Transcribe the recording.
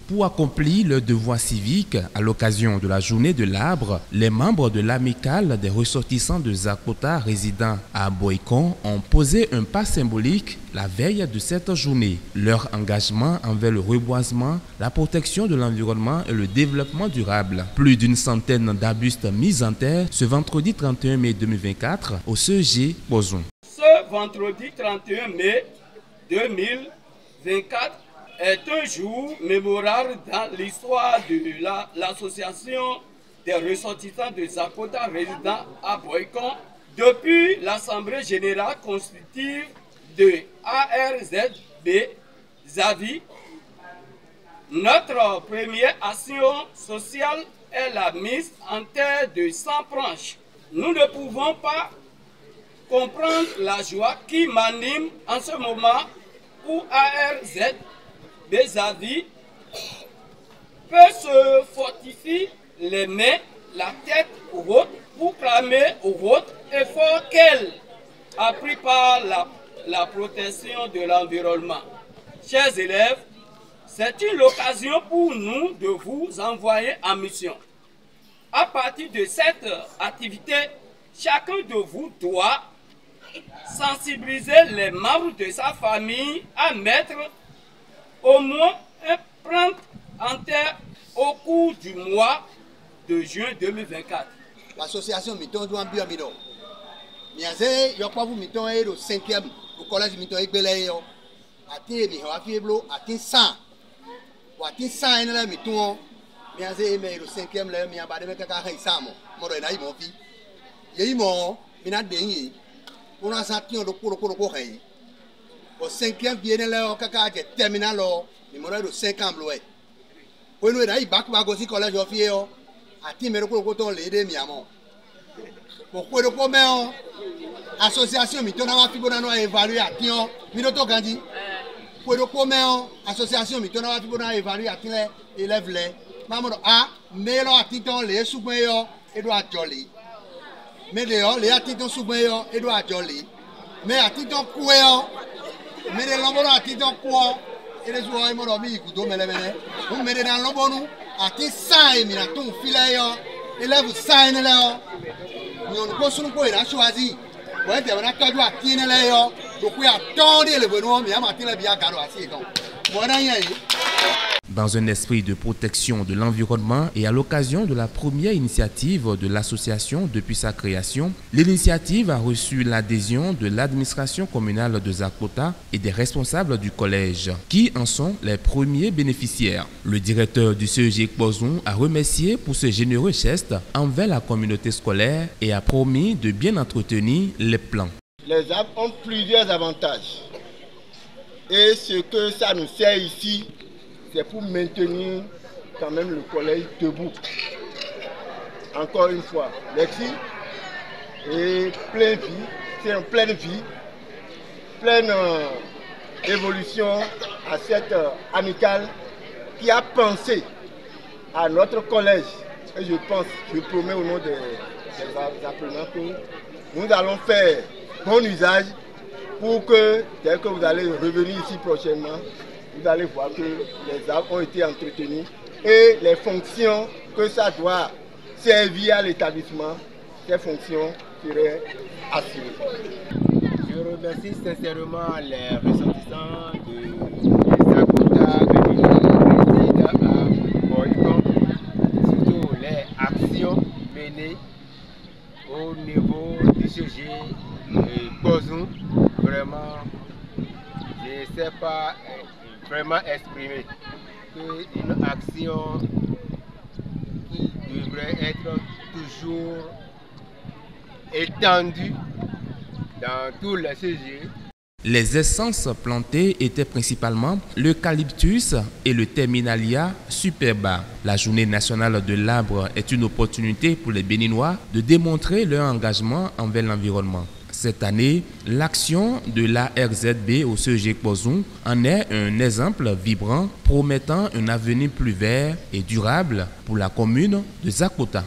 Pour accomplir leur devoir civique, à l'occasion de la journée de l'arbre, les membres de l'amicale des ressortissants de Zakota résidant à Boikon ont posé un pas symbolique la veille de cette journée. Leur engagement envers le reboisement, la protection de l'environnement et le développement durable. Plus d'une centaine d'arbustes mis en terre ce vendredi 31 mai 2024 au CEG Bozon. Ce vendredi 31 mai 2024 est un jour mémorable dans l'histoire de l'association des ressortissants de Zakota résidant à Boikon depuis l'Assemblée générale constitutive de ARZB Zavi. Notre première action sociale est la mise en terre de 100 branches. Nous ne pouvons pas comprendre la joie qui m'anime en ce moment où ARZB Zavi peut se fortifier les mains, la tête haute pour clamer au haut effort qu'elle a pris par la protection de l'environnement. Chers élèves, c'est une occasion pour nous de vous envoyer en mission. À partir de cette activité, chacun de vous doit sensibiliser les membres de sa famille à mettre au moins un plante en terre au cours du mois de juin 2024. L'association Miton doit bien minon. Miazé, il y a pas vous Miton est le 5e au collège Miton et Belay. Ati mi ha fi blo ati 100. Wa ati 100 ene la Miton. Miazé mais le 5e là mi abade me kaka hay samo. Mo do na yi mo fi. Ye yi mo mina denyi. On a senti on ko hay. Au 5e bien là kaka je terminal lo. Mi mo do 5 ans blo. Ko no na yi back aussi collège of fi yo. Ati me ko ton le de mi amo. Pourquoi le commun association Miton na wa fi bona no évaluer ation mi no to gandi. Pour le commun association Miton na wa fi bona évaluer ation élève les. Maman a mais lo atiton le sougben yo e do ajoli. Mais le les atiton sougben yo e do ajoli. Mais atiton kwe yo mais le lombo atiton kwa e le zo mo do mi ikudo mele mele. On me dans lombo nu ati sai mi na ton file yo élève sai ne le yo. Nous ne pouvons pas choisir. Ouais, on a qu'à doit tenir les yo. Donc il y a tant de bonhommes, mais il y a matin les bien caro assez donc. Voilà y. Dans un esprit de protection de l'environnement et à l'occasion de la première initiative de l'association depuis sa création, l'initiative a reçu l'adhésion de l'administration communale de Zakota et des responsables du collège, qui en sont les premiers bénéficiaires. Le directeur du CEG Bozon a remercié pour ce généreux geste envers la communauté scolaire et a promis de bien entretenir les plans. Les arbres ont plusieurs avantages. Et ce que ça nous sert ici, c'est pour maintenir quand même le collège debout. Encore une fois, merci. Et pleine vie, c'est en pleine vie, pleine évolution à cette amicale qui a pensé à notre collège. Et je promets au nom des apprenants que nous allons faire bon usage pour que, dès que vous allez revenir ici prochainement, vous allez voir que les arbres ont été entretenus et les fonctions que ça doit servir à l'établissement, ces fonctions seraient assurées. Je remercie sincèrement les ressortissants de Zakota à Boikon, surtout les actions menées au niveau du CEG Bozon. Vraiment, je ne sais pas vraiment exprimer qu'une action qui devrait être toujours étendue dans tous les CEG. Les essences plantées étaient principalement l'eucalyptus et le terminalia superba. La journée nationale de l'arbre est une opportunité pour les Béninois de démontrer leur engagement envers l'environnement. Cette année, l'action de l'ARZB au CEG Bozon en est un exemple vibrant promettant un avenir plus vert et durable pour la commune de Zakota.